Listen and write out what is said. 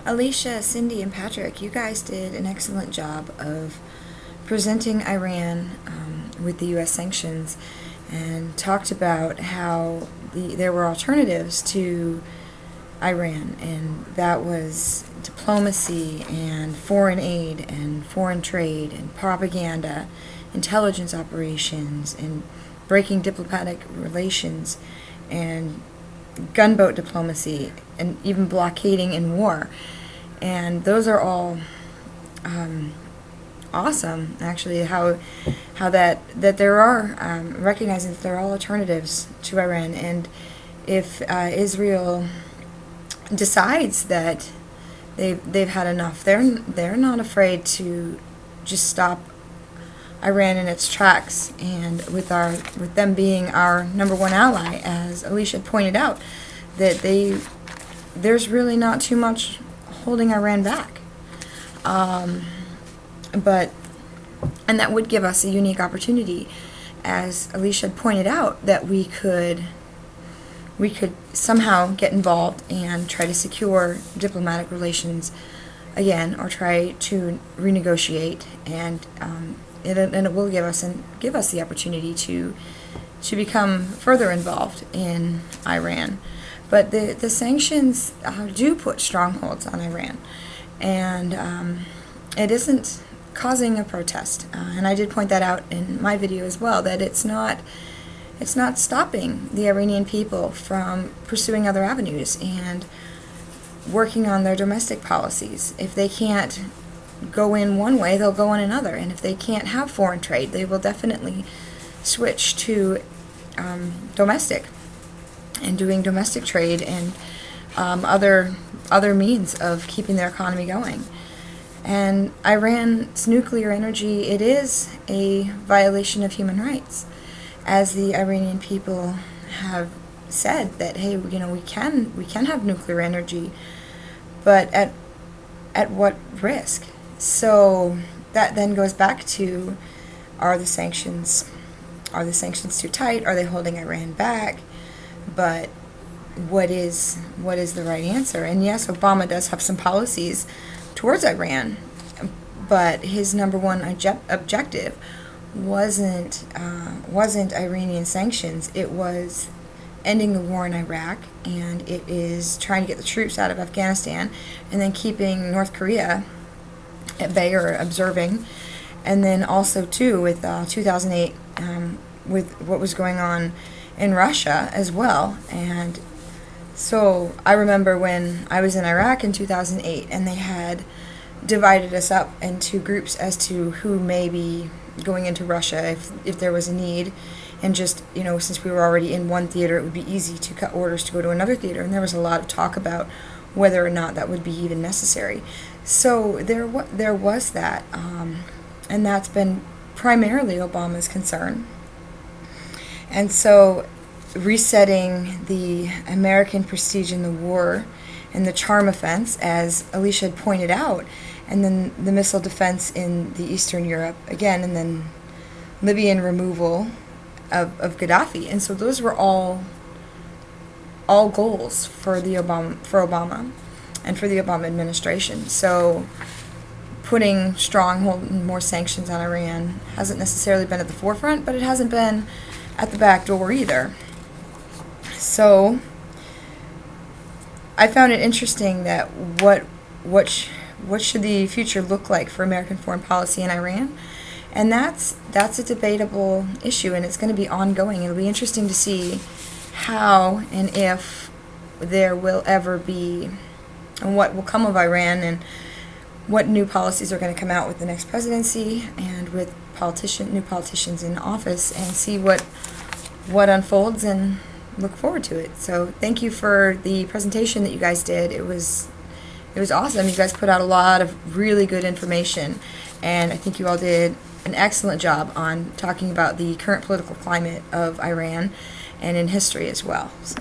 Alicia, Cindy, and Patrick, you guys did an excellent job of presenting Iran with the U.S. sanctions and talked about how there were alternatives to Iran, and that was diplomacy and foreign aid and foreign trade and propaganda, intelligence operations, and breaking diplomatic relations and gunboat diplomacy and even blockading in war. And those are all awesome, actually, how that there are recognizing that there are all alternatives to Iran. And if Israel decides that they've had enough, they're not afraid to just stop Iran in its tracks, and with them being our number one ally, as Alicia pointed out, that there's really not too much holding Iran back. But that would give us a unique opportunity, as Alicia pointed out, that we could somehow get involved and try to secure diplomatic relations again, or try to renegotiate, and it will give us the opportunity to become further involved in Iran. But the sanctions do put strongholds on Iran, and it isn't causing a protest. And I did point that out in my video as well, that it's not stopping the Iranian people from pursuing other avenues and working on their domestic policies. If they can't go in one way, they'll go in another. And if they can't have foreign trade, they will definitely switch to domestic and doing domestic trade and other means of keeping their economy going. And Iran's nuclear energy, it is a violation of human rights, as the Iranian people have said that, hey, we can have nuclear energy, but at what risk? So that then goes back to, are the sanctions too tight? Are they holding Iran back? But what is the right answer? And yes, Obama does have some policies towards Iran, but his number one objective wasn't Iranian sanctions. It was ending the war in Iraq, and it is trying to get the troops out of Afghanistan, and then keeping North Korea at bay, or observing. And then also too with 2008, with what was going on in Russia as well. And so I remember when I was in Iraq in 2008, and they had divided us up into groups as to who may be going into Russia if there was a need. And just, since we were already in one theater, it would be easy to cut orders to go to another theater. And there was a lot of talk about whether or not that would be even necessary. So there was that, and that's been primarily Obama's concern. And so resetting the American prestige in the war and the charm offense, as Alicia had pointed out, and then the missile defense in the Eastern Europe again, and then Libyan removal of Gaddafi. And so those were all goals for Obama and for the Obama administration. So putting more sanctions on Iran hasn't necessarily been at the forefront, but it hasn't been at the back door either. So I found it interesting that what should the future look like for American foreign policy in Iran? And that's a debatable issue, and it's going to be ongoing. It'll be interesting to see how and if there will ever be, and what will come of Iran, and what new policies are going to come out with the next presidency and with new politicians in office, and see what unfolds and look forward to it. So thank you for the presentation that you guys did. It was awesome. You guys put out a lot of really good information, and I think you all did an excellent job on talking about the current political climate of Iran and in history as well. So